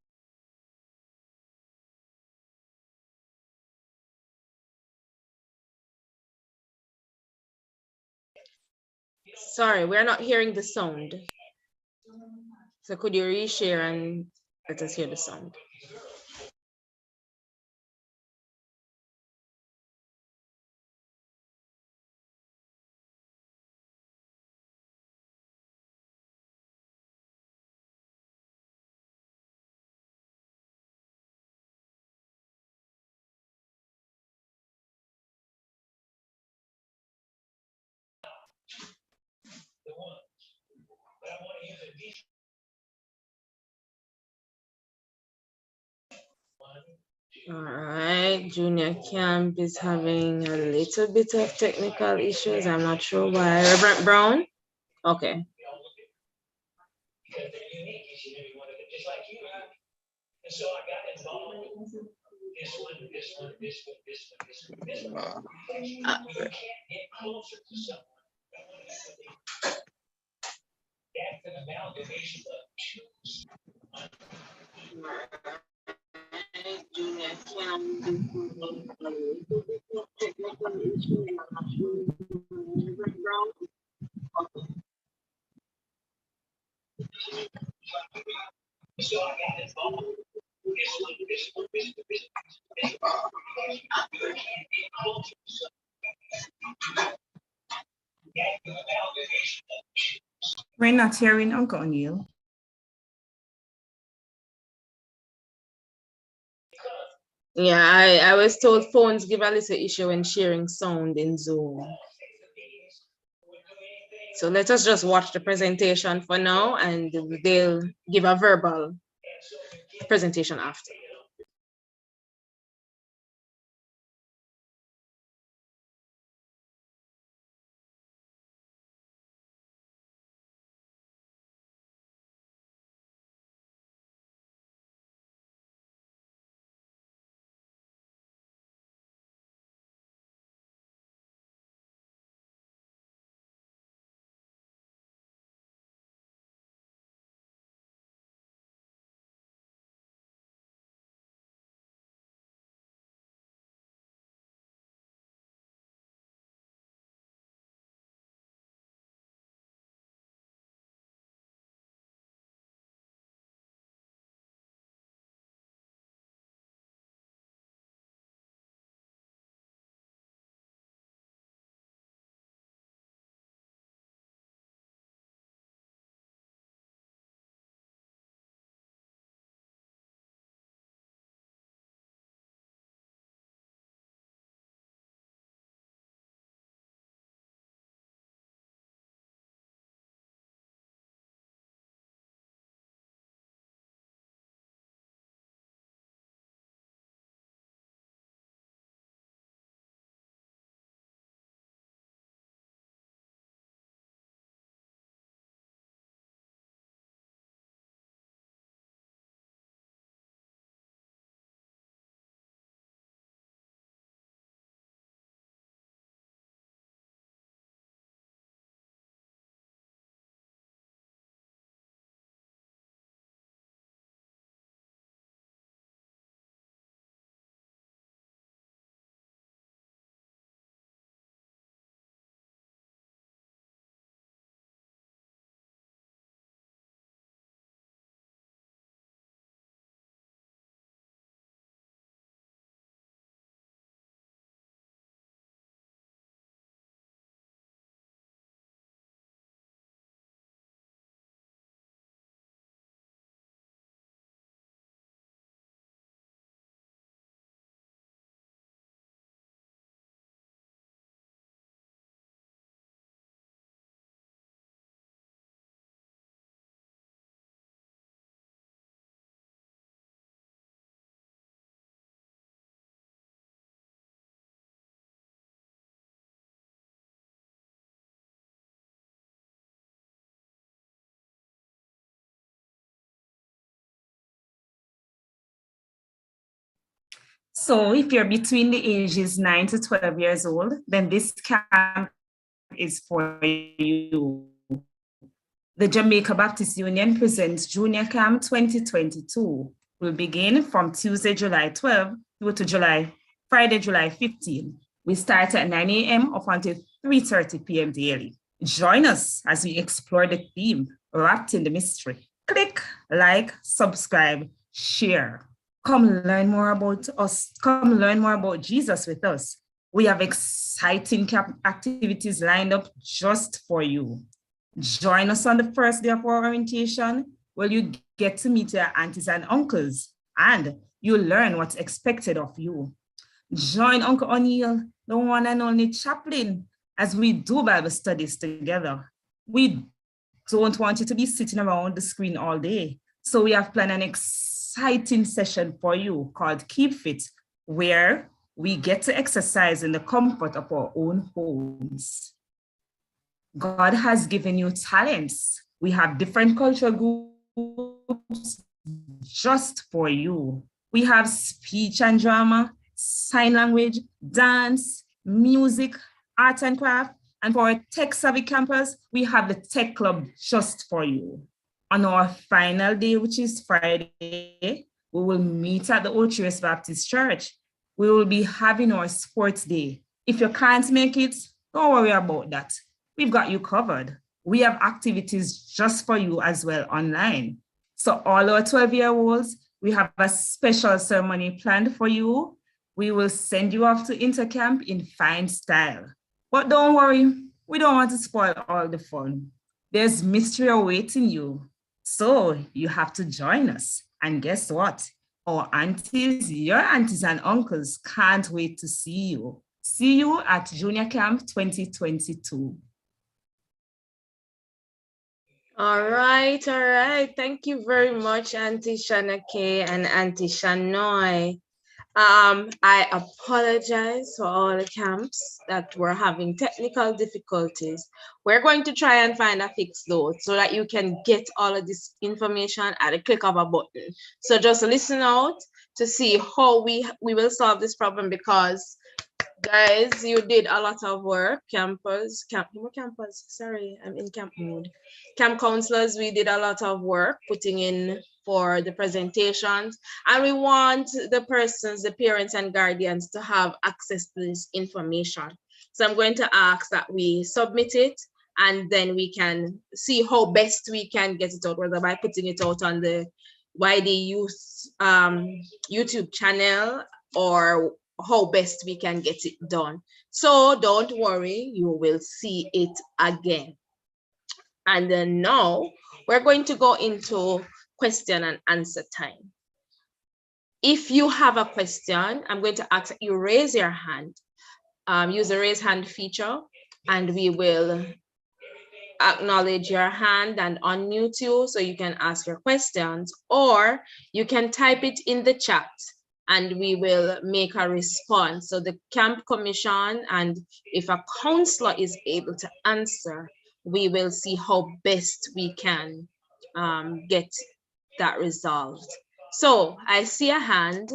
Sorry, we're not hearing the sound. So could you reshare and let us hear the sound? All right, junior camp is having a little bit of technical issues. I'm not sure why. Reverend Brown? Okay. Junior camp is having a little bit of technical issues. I'm not sure. Reverend Brown? Okay. We're not hearing Uncle O'Neill. Yeah, I was told phones give a little issue when sharing sound in Zoom. So let us just watch the presentation for now, and they'll give a verbal presentation after. So if you're between the ages 9 to 12 years old, then this camp is for you. The Jamaica Baptist Union presents Junior Camp 2022. Will begin from Tuesday, July 12 through to Friday, July 15. We start at 9 a.m. up until 3:30 p.m. daily. Join us as we explore the theme, wrapped in the mystery. Click, like, subscribe, share. Come learn more about us. Come learn more about Jesus with us. We have exciting camp activities lined up just for you. Join us on the first day of our orientation, where you get to meet your aunties and uncles, and you'll learn what's expected of you. Join Uncle O'Neill, the one and only chaplain, as we do Bible studies together. We don't want you to be sitting around the screen all day, so we have planned an exciting session for you called Keep Fit, where we get to exercise in the comfort of our own homes. God has given you talents. We have different cultural groups just for you. We have speech and drama, sign language, dance, music, art and craft. And for our tech-savvy campers, we have the Tech Club just for you. On our final day, which is Friday, we will meet at the Old Baptist Church. We will be having our sports day. If you can't make it, don't worry about that. We've got you covered. We have activities just for you as well online. So all our 12-year-olds, we have a special ceremony planned for you. We will send you off to Intercamp in fine style. But don't worry, we don't want to spoil all the fun. There's mystery awaiting you. So you have to join us. And guess what? Our aunties, your aunties and uncles can't wait to see you. See you at Junior Camp 2022. All right. Thank you very much, Auntie Shanake and Auntie Shanoy. I apologize for all the camps that were having technical difficulties. We're going to try and find a fix though, so that you can get all of this information at a click of a button. So just listen out to see how we will solve this problem, because guys, you did a lot of work. Sorry, I'm in camp mode. Camp counselors, we did a lot of work putting in for the presentations, and we want the parents and guardians to have access to this information. So I'm going to ask that we submit it, and then we can see how best we can get it out, whether by putting it out on the YD YouTube channel, or how best we can get it done. So don't worry, you will see it again. And then now we're going to go into question and answer time. If you have a question, I'm going to ask that you raise your hand, use the raise hand feature, and we will acknowledge your hand and unmute you so you can ask your questions, or you can type it in the chat and we will make a response. So the camp commission, and if a counselor is able to answer, we will see how best we can get that resolved. So I see a hand,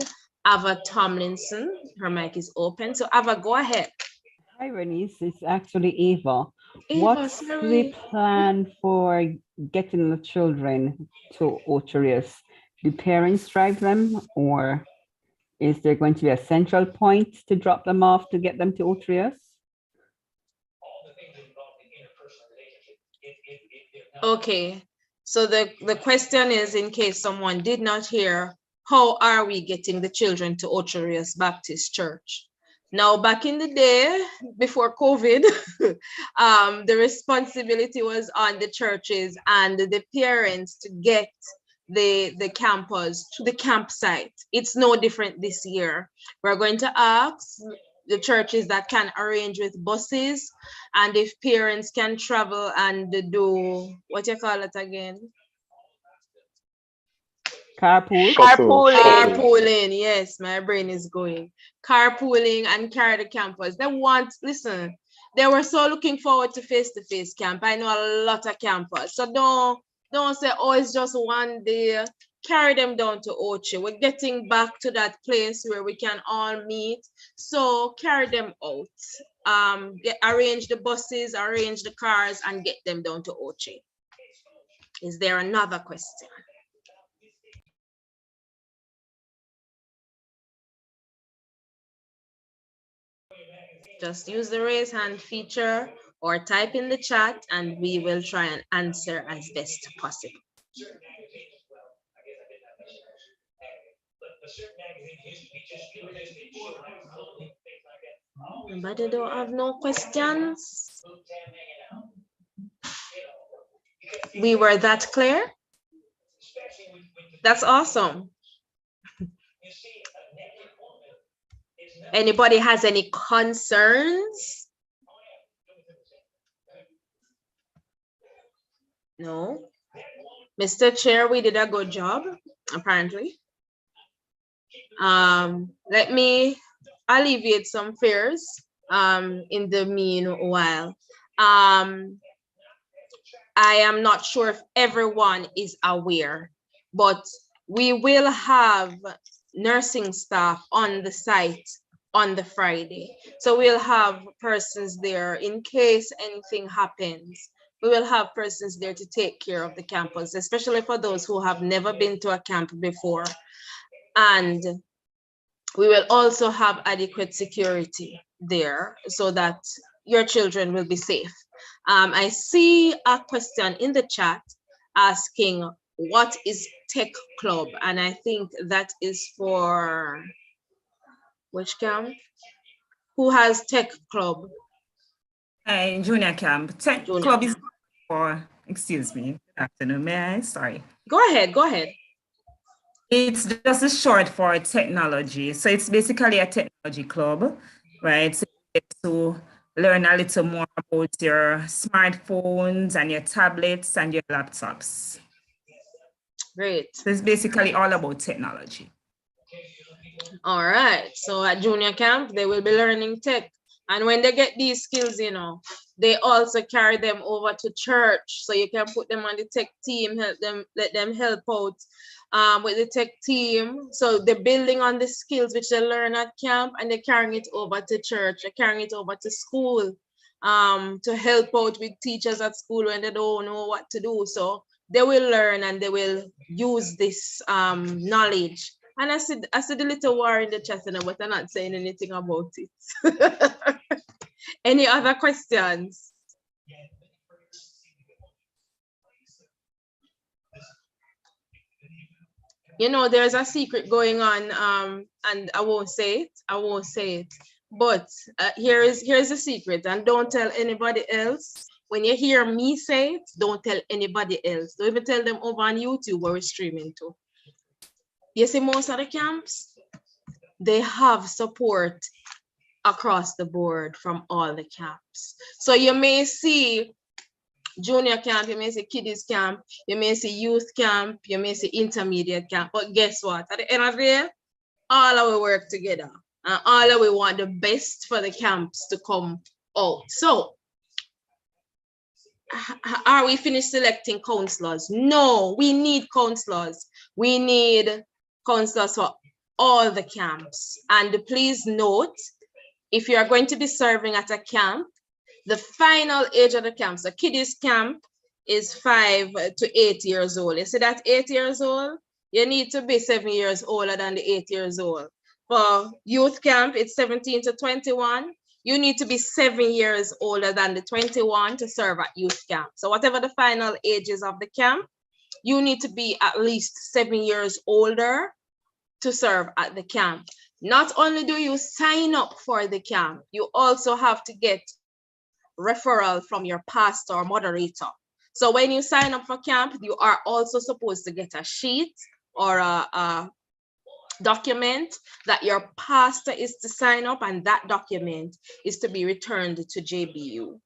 Ava Tomlinson, her mic is open. So Ava, go ahead. Hi, Bernice, it's actually Ava. What's the plan for getting the children to Ocherius? Do parents drive them, or is there going to be a central point to drop them off to get them to Ocherius? Okay, so the question is, in case someone did not hear, how are we getting the children to Ocherius Baptist Church? Now, back in the day, before COVID, the responsibility was on the churches and the parents to get the campers to the campsite. It's no different this year. We're going to ask the churches that can arrange with buses, and if parents can travel and do, what you call it again? Carpooling, yes, my brain is going. Carpooling and carry the campers. Listen, they were so looking forward to face-to-face camp. I know a lot of campers. So don't say, oh, it's just one day. carry them down to Ochi. We're getting back to that place where we can all meet. So carry them out. Arrange the buses, arrange the cars, and get them down to Ochi. Is there another question? Just use the raise hand feature or type in the chat and we will try and answer as best possible. Anybody don't have no questions? We were that clear? That's awesome. Anybody has any concerns? No? Mr. Chair, we did a good job, apparently. Let me alleviate some fears in the meanwhile. I am not sure if everyone is aware, but we will have nursing staff on the site on the Friday. So we'll have persons there in case anything happens. We will have persons there to take care of the campus, especially for those who have never been to a camp before. And we will also have adequate security there so that your children will be safe. I see a question in the chat asking, what is Tech Club? And I think that is for which camp? Who has Tech Club? Junior camp. Tech Club is for, excuse me, good afternoon, may I? Sorry. Go ahead, go ahead. It's just a short for technology. So it's basically a technology club, right? So you get to learn a little more about your smartphones and your tablets and your laptops. Great. So it's basically all about technology. All right. So at junior camp, they will be learning tech. And when they get these skills, you know, they also carry them over to church. So you can put them on the tech team, help them, let them help out with the tech team. So they're building on the skills which they learn at camp and they're carrying it over to church, they're carrying it over to school to help out with teachers at school when they don't know what to do. So they will learn and they will use this knowledge. And I said the little war in the chat, but I'm not saying anything about it. Any other questions? You know, there's a secret going on, and I won't say it. But here's the secret, and don't tell anybody else. When you hear me say it, don't tell anybody else. Don't even tell them over on YouTube where we're streaming to. You see, most of the camps, they have support across the board from all the camps. So you may see junior camp, you may see kiddies camp, you may see youth camp, you may see intermediate camp, but guess what? At the end of the day, all of we work together and all of we want the best for the camps to come out. So are we finished selecting counselors? No, we need counselors. We need counselors for all the camps. And please note, if you are going to be serving at a camp, the final age of the camp, so kiddies camp is 5 to 8 years old. You see that 8 years old? You need to be 7 years older than the 8 years old. For youth camp, it's 17 to 21. You need to be 7 years older than the 21 to serve at youth camp. So whatever the final ages of the camp, you need to be at least 7 years older to serve at the camp. Not only do you sign up for the camp, you also have to get referral from your pastor or moderator. So when you sign up for camp, you are also supposed to get a sheet or a document that your pastor is to sign up, and that document is to be returned to JBU.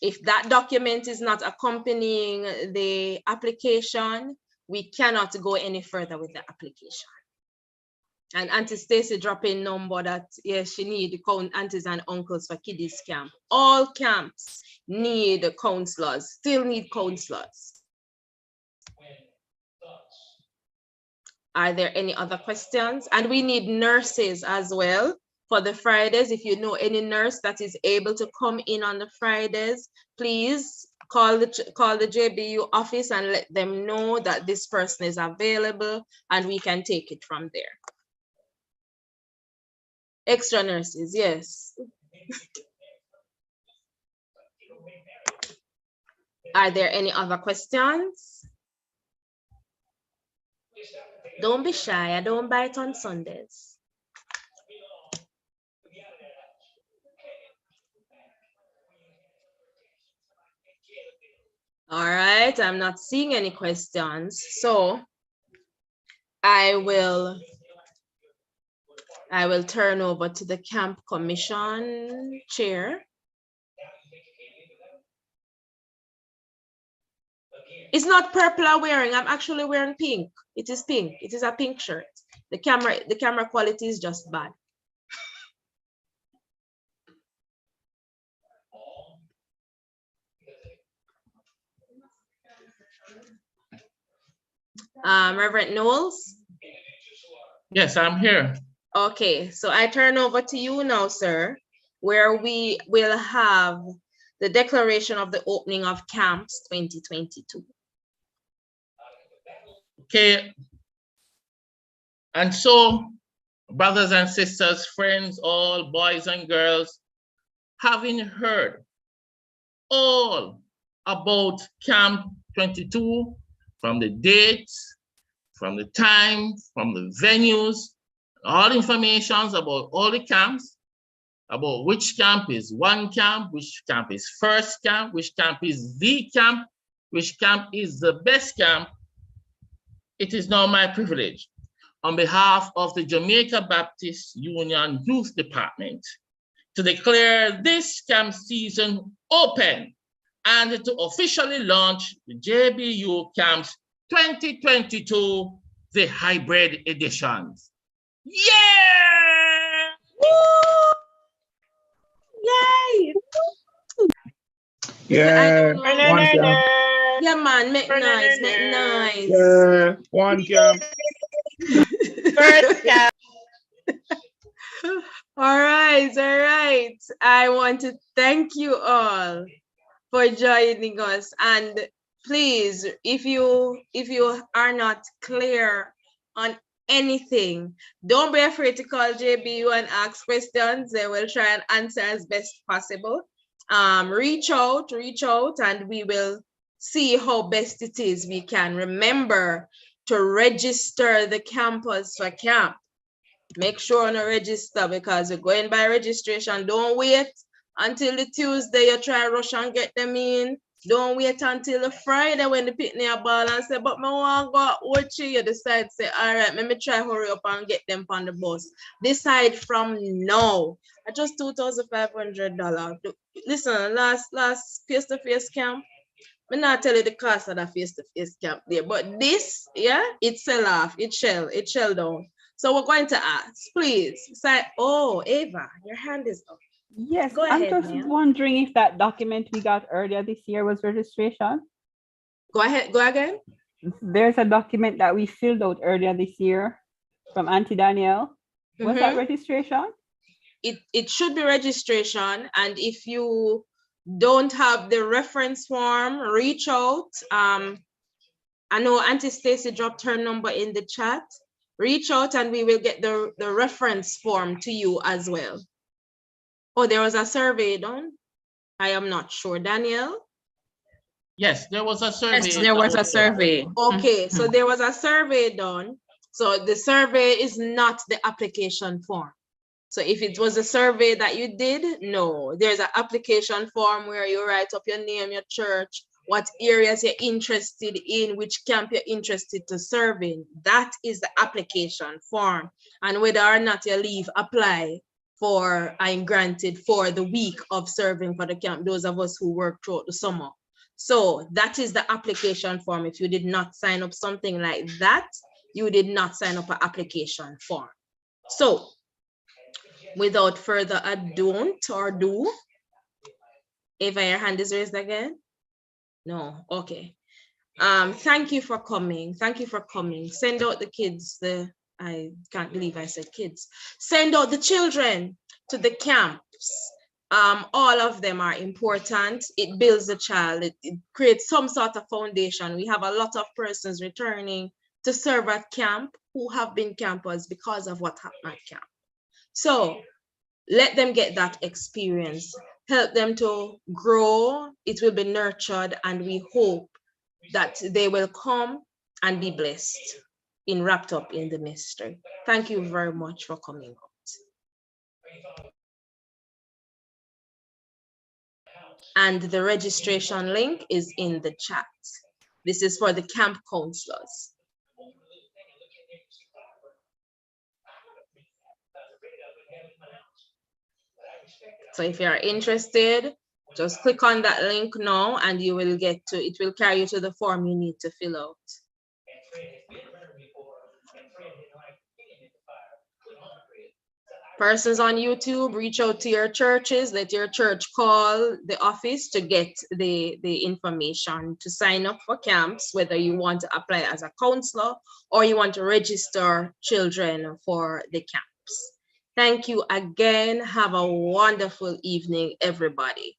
If that document is not accompanying the application, we cannot go any further with the application. And Auntie Stacy dropping number that, yes, she need aunties and uncles for kiddies camp. All camps need counselors, still need counselors. Are there any other questions? And we need nurses as well for the Fridays. If you know any nurse that is able to come in on the Fridays, please call the JBU office and let them know that this person is available and we can take it from there. Extra nurses, yes. Are there any other questions? Don't be shy. I don't bite on Sundays. All right, I'm not seeing any questions. So I will turn over to the camp commission chair. It's not purple I'm wearing. I'm actually wearing pink. It is pink. It is a pink shirt. The camera quality is just bad. Reverend Knowles? Yes, I'm here. Okay, so I turn over to you now, sir, where we will have the declaration of the opening of camps 2022. Okay. And so, brothers and sisters, friends, all boys and girls, having heard all about Camp 22, from the dates, from the time, from the venues, all informations about all the camps, about which camp is one camp, which camp is first camp, which camp is the camp, which camp is the best camp. It is now my privilege, on behalf of the Jamaica Baptist Union Youth Department, to declare this camp season open and to officially launch the JBU Camps 2022, the hybrid editions. Yeah! Woo! Yay! Yeah, one camp. Yeah, man, make noise, make noise. Yeah, one camp. First camp. All right. I want to thank you all for joining us. And please, if you are not clear on anything, don't be afraid to call JBU and ask questions. They will try and answer as best possible. Reach out, and we will see how best it is we can. Remember to register the campus for camp. Make sure to register, because we're going by registration. Don't wait until the Tuesday you try rush and get them in. Don't wait until the Friday when the picnic are ball and say, but I want to go out watch you. You decide, say, all right, let me try hurry up and get them on the bus. Decide from now. I just $2,500. Listen, last face-to-face camp, I'm not tell you the cost of the face-to-face camp there, but this, yeah, it sell off, it shell down. So we're going to ask, please, say, oh, Ava, your hand is up. Yes, Go I'm ahead, just ma'am. wondering if that document we got earlier this year was registration. Go ahead, go again. There's a document that we filled out earlier this year from Auntie Danielle. Was that registration? It should be registration, and if you don't have the reference form, reach out. I know Auntie Stacy dropped her number in the chat. Reach out and we will get the reference form to you as well. Oh, there was a survey done? I am not sure. Danielle? Yes, there was a survey. Yes, there was a survey. Okay, so there was a survey done. So the survey is not the application form. So if it was a survey that you did, no, there's an application form where you write up your name, your church, what areas you're interested in, which camp you're interested to serve in. That is the application form. And whether or not you leave, apply for, I'm granted for the week of serving for the camp, those of us who work throughout the summer. So that is the application form. If you did not sign up something like that, you did not sign up an application form. So without further ado, Ava, your hand is raised again? No, okay. Thank you for coming. Thank you for coming. Send out the kids. I can't believe I said kids. Send out the children to the camps. All of them are important. It builds the child. It creates some sort of foundation. We have a lot of persons returning to serve at camp who have been campers because of what happened at camp. So let them get that experience. Help them to grow. It will be nurtured, and we hope that they will come and be blessed in wrapped up in the mystery. Thank you very much for coming out. And the registration link is in the chat. This is for the camp counselors. So if you are interested, just click on that link now and you will get to, it will carry you to the form you need to fill out. Persons on YouTube, reach out to your churches, let your church call the office to get the information to sign up for camps, whether you want to apply as a counselor or you want to register children for the camps. Thank you again. Have a wonderful evening, everybody.